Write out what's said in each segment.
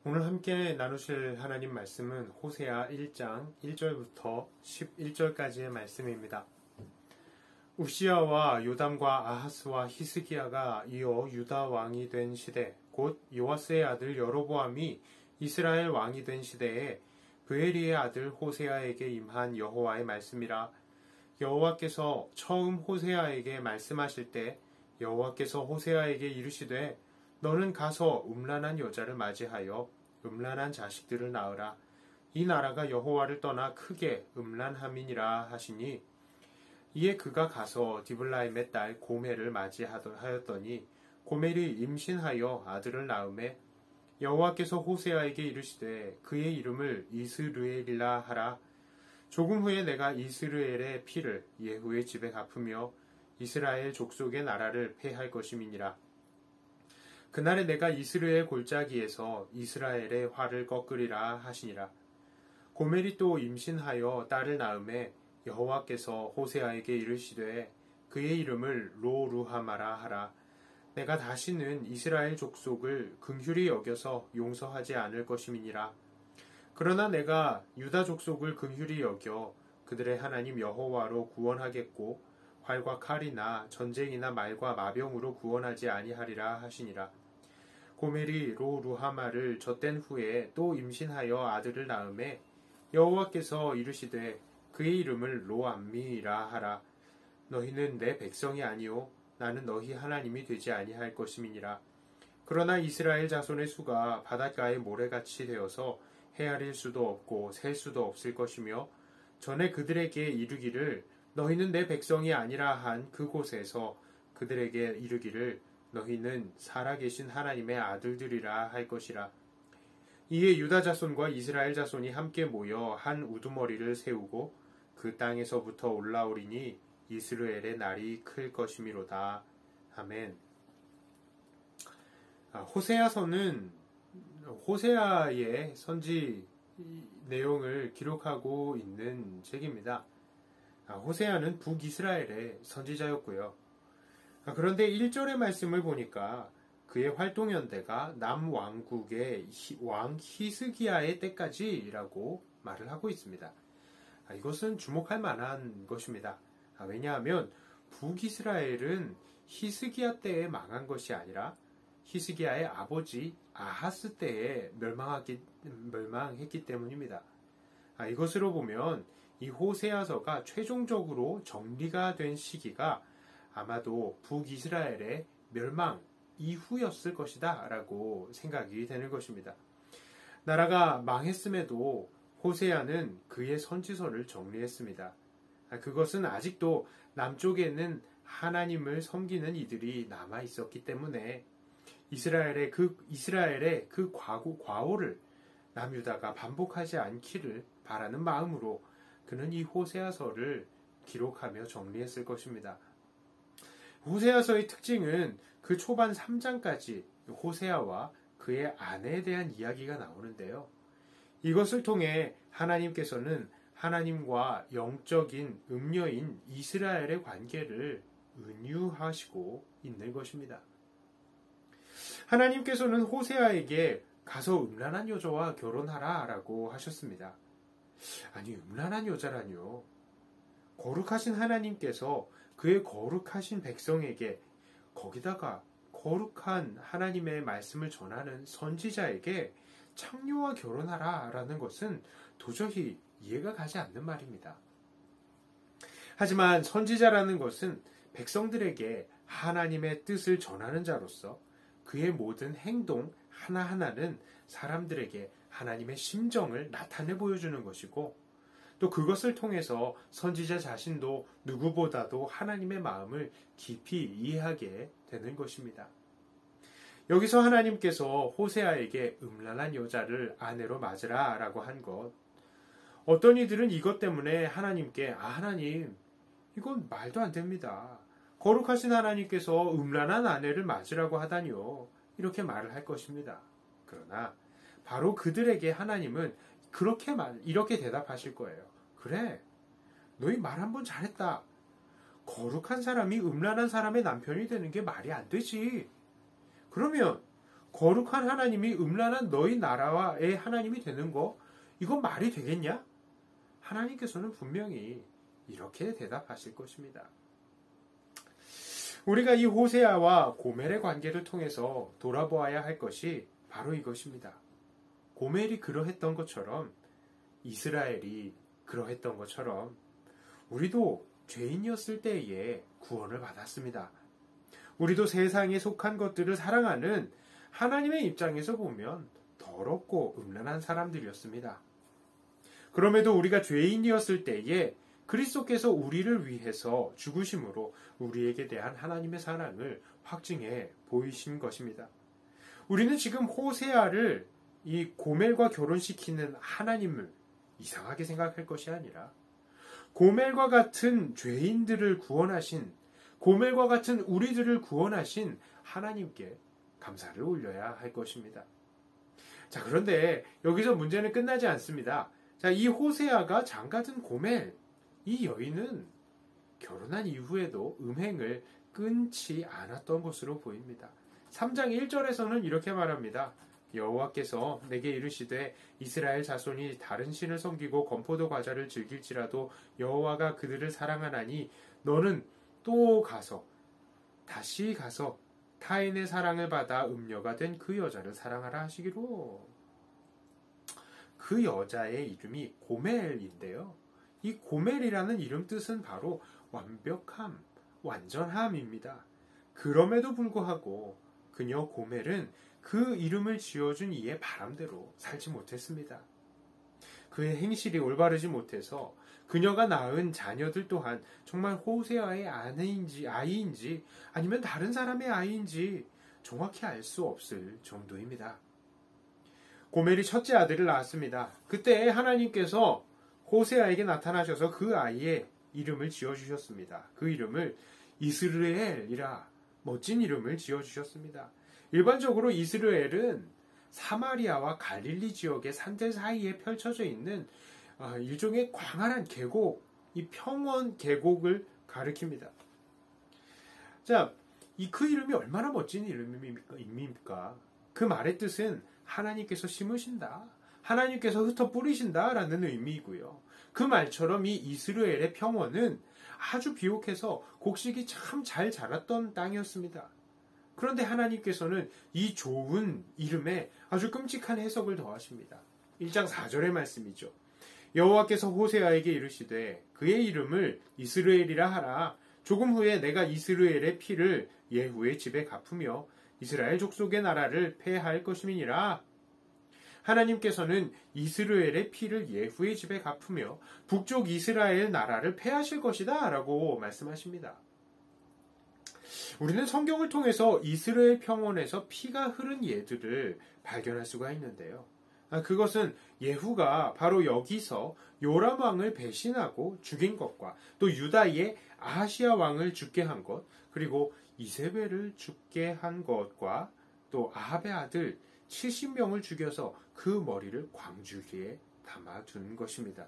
오늘 함께 나누실 하나님 말씀은 호세아 1장 1절부터 11절까지의 말씀입니다. 우시야와 요담과 아하스와 히스기야가 이어 유다 왕이 된 시대, 곧 요아스의 아들 여로보암이 이스라엘 왕이 된 시대에 브에리의 아들 호세아에게 임한 여호와의 말씀이라. 여호와께서 처음 호세아에게 말씀하실 때 여호와께서 호세아에게 이르시되 너는 가서 음란한 여자를 맞이하여 음란한 자식들을 낳으라. 이 나라가 여호와를 떠나 크게 음란함이니라 하시니, 이에 그가 가서 디블라임의 딸 고멜을 맞이하였더니 고멜이 임신하여 아들을 낳음에 여호와께서 호세아에게 이르시되 그의 이름을 이스르엘이라 하라. 조금 후에 내가 이스르엘의 피를 예후의 집에 갚으며 이스라엘 족속의 나라를 폐할 것임이니라. 그날에 내가 이스라엘 골짜기에서 이스라엘의 활을 꺾으리라 하시니라. 고멜이 또 임신하여 딸을 낳음에 여호와께서 호세아에게 이르시되 그의 이름을 로루하마라 하라. 내가 다시는 이스라엘 족속을 긍휼히 여겨서 용서하지 않을 것임이니라. 그러나 내가 유다 족속을 긍휼히 여겨 그들의 하나님 여호와로 구원하겠고 활과 칼이나 전쟁이나 말과 마병으로 구원하지 아니하리라 하시니라. 고멜이 로루하마를 젖된 후에 또 임신하여 아들을 낳음에 여호와께서 이르시되 그의 이름을 로암미라 하라. 너희는 내 백성이 아니요 나는 너희 하나님이 되지 아니할 것임이니라. 그러나 이스라엘 자손의 수가 바닷가의 모래같이 되어서 헤아릴 수도 없고 셀 수도 없을 것이며, 전에 그들에게 이르기를 너희는 내 백성이 아니라 한 그곳에서 그들에게 이르기를 너희는 살아계신 하나님의 아들들이라 할 것이라. 이에 유다 자손과 이스라엘 자손이 함께 모여 한 우두머리를 세우고 그 땅에서부터 올라오리니 이스라엘의 날이 클 것이미로다. 아멘. 호세아서는 호세아의 선지 내용을 기록하고 있는 책입니다. 호세아는 북이스라엘의 선지자였고요. 그런데 1절의 말씀을 보니까 그의 활동 연대가 남왕국의 왕 히스기야의 때까지라고 말을 하고 있습니다. 이것은 주목할 만한 것입니다. 왜냐하면 북이스라엘은 히스기야 때에 망한 것이 아니라 히스기야의 아버지 아하스 때에 멸망했기 때문입니다. 이것으로 보면 이 호세아서가 최종적으로 정리가 된 시기가 아마도 북이스라엘의 멸망 이후였을 것이다 라고 생각이 되는 것입니다. 나라가 망했음에도 호세아는 그의 선지서를 정리했습니다. 그것은 아직도 남쪽에는 하나님을 섬기는 이들이 남아 있었기 때문에 이스라엘의 그 과오를 남유다가 반복하지 않기를 바라는 마음으로 그는 이 호세아서를 기록하며 정리했을 것입니다. 호세아서의 특징은 그 초반 3장까지 호세아와 그의 아내에 대한 이야기가 나오는데요. 이것을 통해 하나님께서는 하나님과 영적인 음녀인 이스라엘의 관계를 은유하시고 있는 것입니다. 하나님께서는 호세아에게 가서 음란한 여자와 결혼하라 라고 하셨습니다. 아니, 음란한 여자라뇨. 거룩하신 하나님께서 그의 거룩하신 백성에게, 거기다가 거룩한 하나님의 말씀을 전하는 선지자에게 창녀와 결혼하라 라는 것은 도저히 이해가 가지 않는 말입니다. 하지만 선지자라는 것은 백성들에게 하나님의 뜻을 전하는 자로서 그의 모든 행동 하나하나는 사람들에게 하나님의 심정을 나타내 보여주는 것이고, 또 그것을 통해서 선지자 자신도 누구보다도 하나님의 마음을 깊이 이해하게 되는 것입니다. 여기서 하나님께서 호세아에게 음란한 여자를 아내로 맞으라 라고 한 것, 어떤 이들은 이것 때문에 하나님께 하나님, 이건 말도 안 됩니다. 거룩하신 하나님께서 음란한 아내를 맞으라고 하다니요, 이렇게 말을 할 것입니다. 그러나 바로 그들에게 하나님은 이렇게 대답하실 거예요. 그래, 너희 말 한번 잘했다. 거룩한 사람이 음란한 사람의 남편이 되는 게 말이 안 되지. 그러면 거룩한 하나님이 음란한 너희 나라와의 하나님이 되는 거, 이건 말이 되겠냐? 하나님께서는 분명히 이렇게 대답하실 것입니다. 우리가 이 호세아와 고멜의 관계를 통해서 돌아보아야 할 것이 바로 이것입니다. 고멜이 그러했던 것처럼, 이스라엘이 그러했던 것처럼 우리도 죄인이었을 때에 구원을 받았습니다. 우리도 세상에 속한 것들을 사랑하는 하나님의 입장에서 보면 더럽고 음란한 사람들이었습니다. 그럼에도 우리가 죄인이었을 때에 그리스도께서 우리를 위해서 죽으심으로 우리에게 대한 하나님의 사랑을 확증해 보이신 것입니다. 우리는 지금 호세아를 이 고멜과 결혼시키는 하나님을 이상하게 생각할 것이 아니라 고멜과 같은 죄인들을 구원하신, 고멜과 같은 우리들을 구원하신 하나님께 감사를 올려야 할 것입니다. 자, 그런데 여기서 문제는 끝나지 않습니다. 자, 이 호세아가 장가든 고멜, 이 여인은 결혼한 이후에도 음행을 끊지 않았던 것으로 보입니다. 3장 1절에서는 이렇게 말합니다. 여호와께서 내게 이르시되 이스라엘 자손이 다른 신을 섬기고 건포도 과자를 즐길지라도 여호와가 그들을 사랑하나니 너는 또 다시 가서 타인의 사랑을 받아 음녀가 된 그 여자를 사랑하라 하시기로. 그 여자의 이름이 고멜인데요. 이 고멜이라는 이름 뜻은 바로 완벽함, 완전함입니다. 그럼에도 불구하고 그녀 고멜은 그 이름을 지어준 이의 바람대로 살지 못했습니다. 그의 행실이 올바르지 못해서 그녀가 낳은 자녀들 또한 정말 호세아의 아이인지 아니면 다른 사람의 아이인지 정확히 알 수 없을 정도입니다. 고멜이 첫째 아들을 낳았습니다. 그때 하나님께서 호세아에게 나타나셔서 그 아이의 이름을 지어주셨습니다. 그 이름을 이스르엘이라 멋진 이름을 지어주셨습니다. 일반적으로 이스라엘은 사마리아와 갈릴리 지역의 산들 사이에 펼쳐져 있는 일종의 광활한 계곡, 이 평원 계곡을 가리킵니다. 자, 그 이름이 얼마나 멋진 이름입니까? 그 말의 뜻은 하나님께서 심으신다, 하나님께서 흩어 뿌리신다 라는 의미이고요. 그 말처럼 이 이스라엘의 평원은 아주 비옥해서 곡식이 참 잘 자랐던 땅이었습니다. 그런데 하나님께서는 이 좋은 이름에 아주 끔찍한 해석을 더하십니다. 1장 4절의 말씀이죠. 여호와께서 호세아에게 이르시되 그의 이름을 이스라엘이라 하라. 조금 후에 내가 이스라엘의 피를 예후의 집에 갚으며 이스라엘 족속의 나라를 폐할 것임이니라. 하나님께서는 이스라엘의 피를 예후의 집에 갚으며 북쪽 이스라엘 나라를 폐하실 것이다 라고 말씀하십니다. 우리는 성경을 통해서 이스라엘 평원에서 피가 흐른 예들을 발견할 수가 있는데요. 그것은 예후가 바로 여기서 요람 왕을 배신하고 죽인 것과 또 유다의 아하시아 왕을 죽게 한 것, 그리고 이세벨을 죽게 한 것과 또 아합의 아들 70명을 죽여서 그 머리를 광주리에 담아둔 것입니다.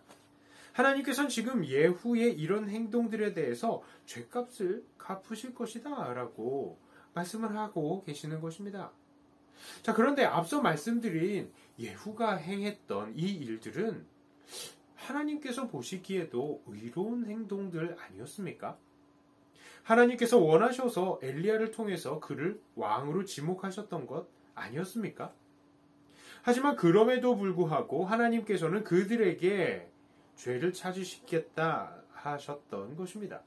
하나님께서는 지금 예후의 이런 행동들에 대해서 죗값을 갚으실 것이다 라고 말씀을 하고 계시는 것입니다. 자, 그런데 앞서 말씀드린 예후가 행했던 이 일들은 하나님께서 보시기에도 의로운 행동들 아니었습니까? 하나님께서 원하셔서 엘리야를 통해서 그를 왕으로 지목하셨던 것 아니었습니까? 하지만 그럼에도 불구하고 하나님께서는 그들에게 죄를 찾으시겠다 하셨던 것입니다.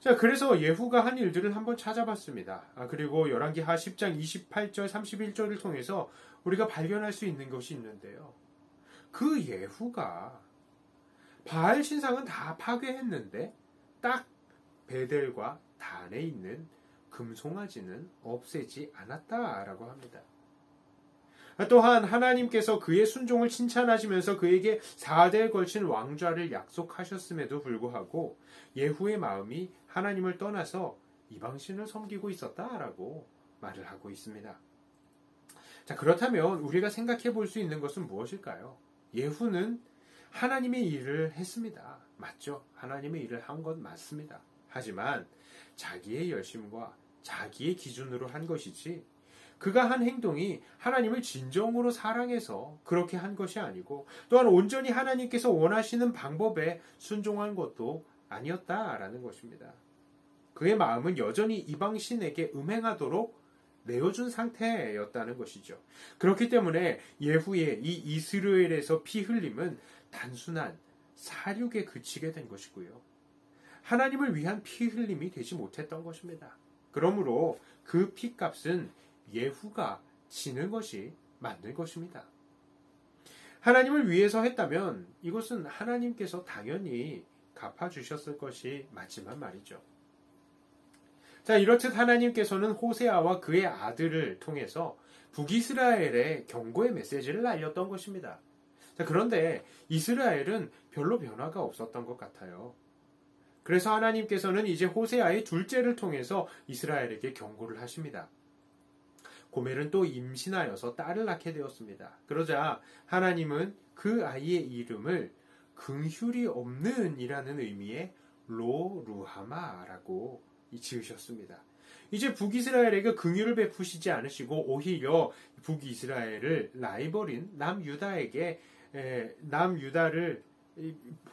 자, 그래서 예후가 한 일들을 한번 찾아봤습니다. 그리고 열왕기하 10장 28절 31절을 통해서 우리가 발견할 수 있는 것이 있는데요. 그 예후가 바알 신상은 다 파괴했는데 딱 베델과 단에 있는 금송아지는 없애지 않았다라고 합니다. 또한 하나님께서 그의 순종을 칭찬하시면서 그에게 4대에 걸친 왕좌를 약속하셨음에도 불구하고 예후의 마음이 하나님을 떠나서 이방신을 섬기고 있었다라고 말을 하고 있습니다. 자, 그렇다면 우리가 생각해 볼 수 있는 것은 무엇일까요? 예후는 하나님의 일을 했습니다. 맞죠? 하나님의 일을 한 건 맞습니다. 하지만 자기의 열심과 자기의 기준으로 한 것이지 그가 한 행동이 하나님을 진정으로 사랑해서 그렇게 한 것이 아니고 또한 온전히 하나님께서 원하시는 방법에 순종한 것도 아니었다라는 것입니다. 그의 마음은 여전히 이방신에게 음행하도록 내어준 상태였다는 것이죠. 그렇기 때문에 예후의 이 이스라엘에서 피 흘림은 단순한 사륙에 그치게 된 것이고요. 하나님을 위한 피 흘림이 되지 못했던 것입니다. 그러므로 그 피값은 예후가 지는 것이 맞는 것입니다. 하나님을 위해서 했다면 이것은 하나님께서 당연히 갚아주셨을 것이 맞지만 말이죠. 자, 이렇듯 하나님께서는 호세아와 그의 아들을 통해서 북이스라엘에 경고의 메시지를 알렸던 것입니다. 자, 그런데 이스라엘은 별로 변화가 없었던 것 같아요. 그래서 하나님께서는 이제 호세아의 둘째를 통해서 이스라엘에게 경고를 하십니다. 고멜은 또 임신하여서 딸을 낳게 되었습니다. 그러자 하나님은 그 아이의 이름을 긍휼이 없는 이라는 의미의 로루하마라고 지으셨습니다. 이제 북이스라엘에게 긍휼을 베푸시지 않으시고 오히려 북이스라엘을 라이벌인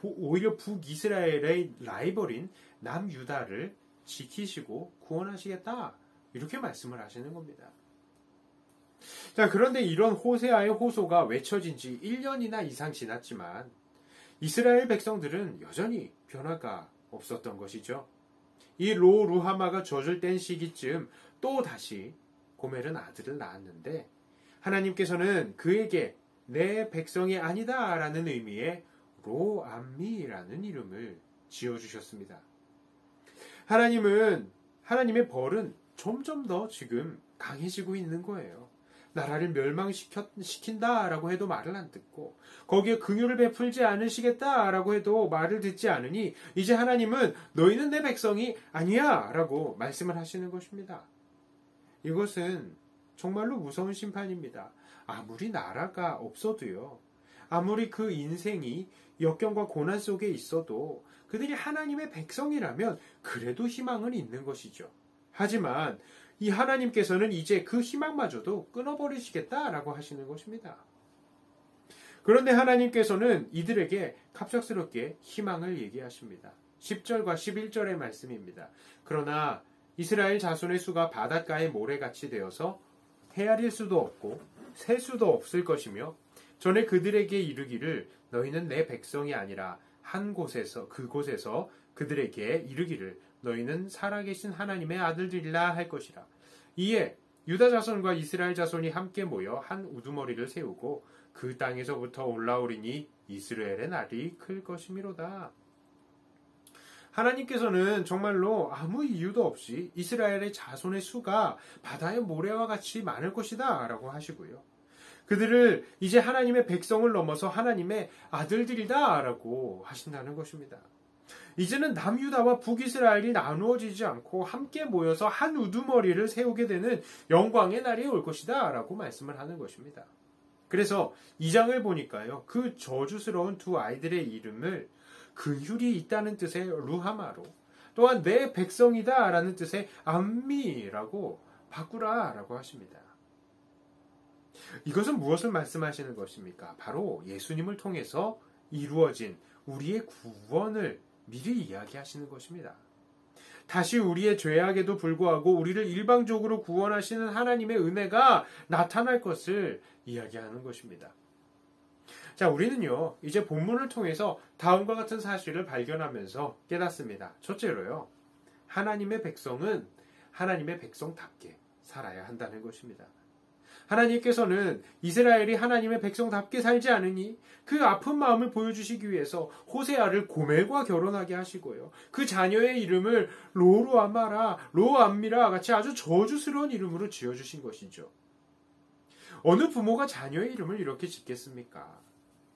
오히려 북이스라엘의 라이벌인 남유다를 지키시고 구원하시겠다. 이렇게 말씀을 하시는 겁니다. 자, 그런데 이런 호세아의 호소가 외쳐진 지 1년이나 이상 지났지만 이스라엘 백성들은 여전히 변화가 없었던 것이죠. 이 로루하마가 젖을 뗀 시기쯤 또 다시 고멜은 아들을 낳았는데 하나님께서는 그에게 내 백성이 아니다 라는 의미의 로암미라는 이름을 지어주셨습니다. 하나님의 벌은 점점 더 지금 강해지고 있는 거예요. 나라를 멸망시킨다라고 해도 말을 안 듣고 거기에 긍휼을 베풀지 않으시겠다라고 해도 말을 듣지 않으니 이제 하나님은 너희는 내 백성이 아니야 라고 말씀을 하시는 것입니다. 이것은 정말로 무서운 심판입니다. 아무리 나라가 없어도요. 아무리 그 인생이 역경과 고난 속에 있어도 그들이 하나님의 백성이라면 그래도 희망은 있는 것이죠. 하지만 이 하나님께서는 이제 그 희망마저도 끊어버리시겠다라고 하시는 것입니다. 그런데 하나님께서는 이들에게 갑작스럽게 희망을 얘기하십니다. 10절과 11절의 말씀입니다. 그러나 이스라엘 자손의 수가 바닷가의 모래같이 되어서 헤아릴 수도 없고 셀 수도 없을 것이며 전에 그들에게 이르기를 너희는 내 백성이 아니라 그곳에서 그들에게 이르기를 너희는 살아계신 하나님의 아들들이라 할 것이라. 이에 유다 자손과 이스라엘 자손이 함께 모여 한 우두머리를 세우고 그 땅에서부터 올라오리니 이스라엘의 날이 클 것이미로다. 하나님께서는 정말로 아무 이유도 없이 이스라엘의 자손의 수가 바다의 모래와 같이 많을 것이다 라고 하시고요. 그들을 이제 하나님의 백성을 넘어서 하나님의 아들들이다 라고 하신다는 것입니다. 이제는 남유다와 북이스라엘이 나누어지지 않고 함께 모여서 한 우두머리를 세우게 되는 영광의 날이 올 것이다 라고 말씀을 하는 것입니다. 그래서 이 장을 보니까요. 그 저주스러운 두 아이들의 이름을 긍휼이 있다는 뜻의 루하마로 또한 내 백성이다 라는 뜻의 암미라고 바꾸라 라고 하십니다. 이것은 무엇을 말씀하시는 것입니까? 바로 예수님을 통해서 이루어진 우리의 구원을 미리 이야기하시는 것입니다. 다시 우리의 죄악에도 불구하고 우리를 일방적으로 구원하시는 하나님의 은혜가 나타날 것을 이야기하는 것입니다. 자, 우리는요, 이제 본문을 통해서 다음과 같은 사실을 발견하면서 깨닫습니다. 첫째로요, 하나님의 백성은 하나님의 백성답게 살아야 한다는 것입니다. 하나님께서는 이스라엘이 하나님의 백성답게 살지 않으니 그 아픈 마음을 보여주시기 위해서 호세아를 고멜과 결혼하게 하시고요. 그 자녀의 이름을 로암미라 같이 아주 저주스러운 이름으로 지어주신 것이죠. 어느 부모가 자녀의 이름을 이렇게 짓겠습니까?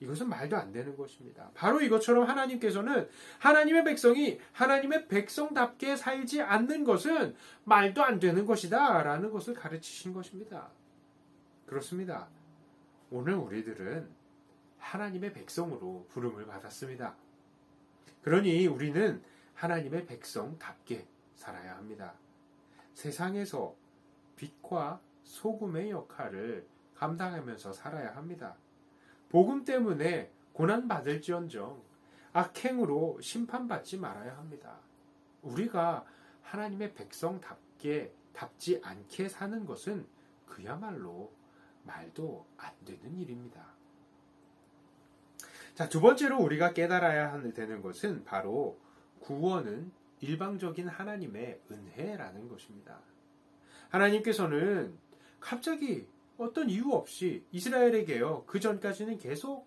이것은 말도 안 되는 것입니다. 바로 이것처럼 하나님께서는 하나님의 백성이 하나님의 백성답게 살지 않는 것은 말도 안 되는 것이다 라는 것을 가르치신 것입니다. 그렇습니다. 오늘 우리들은 하나님의 백성으로 부름을 받았습니다. 그러니 우리는 하나님의 백성답게 살아야 합니다. 세상에서 빛과 소금의 역할을 감당하면서 살아야 합니다. 복음 때문에 고난받을지언정 악행으로 심판받지 말아야 합니다. 우리가 하나님의 백성답지 않게 사는 것은 그야말로 말도 안 되는 일입니다. 자, 두 번째로 우리가 깨달아야 되는 것은 바로 구원은 일방적인 하나님의 은혜라는 것입니다. 하나님께서는 갑자기 어떤 이유 없이 이스라엘에게요, 그 전까지는 계속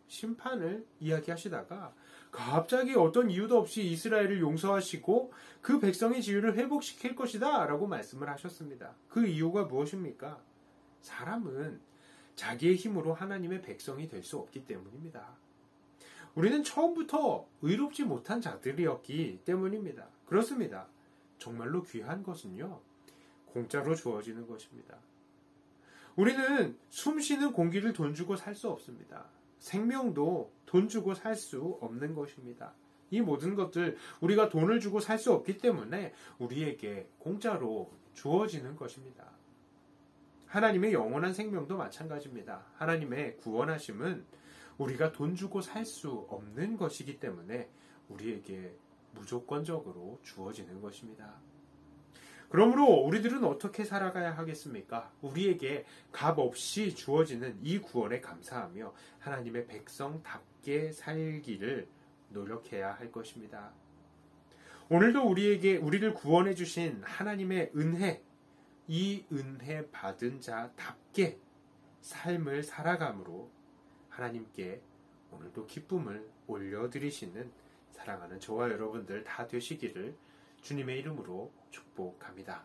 심판을 이야기하시다가 갑자기 어떤 이유도 없이 이스라엘을 용서하시고 그 백성의 지위를 회복시킬 것이다 라고 말씀을 하셨습니다. 그 이유가 무엇입니까? 사람은 자기의 힘으로 하나님의 백성이 될 수 없기 때문입니다. 우리는 처음부터 의롭지 못한 자들이었기 때문입니다. 그렇습니다. 정말로 귀한 것은요, 공짜로 주어지는 것입니다. 우리는 숨 쉬는 공기를 돈 주고 살 수 없습니다. 생명도 돈 주고 살 수 없는 것입니다. 이 모든 것들 우리가 돈을 주고 살 수 없기 때문에 우리에게 공짜로 주어지는 것입니다. 하나님의 영원한 생명도 마찬가지입니다. 하나님의 구원하심은 우리가 돈 주고 살 수 없는 것이기 때문에 우리에게 무조건적으로 주어지는 것입니다. 그러므로 우리들은 어떻게 살아가야 하겠습니까? 우리에게 값없이 주어지는 이 구원에 감사하며 하나님의 백성답게 살기를 노력해야 할 것입니다. 오늘도 우리를 구원해 주신 하나님의 은혜, 이 은혜 받은 자답게 삶을 살아감으로 하나님께 오늘도 기쁨을 올려드리시는 사랑하는 저와 여러분들 다 되시기를 주님의 이름으로 축복합니다.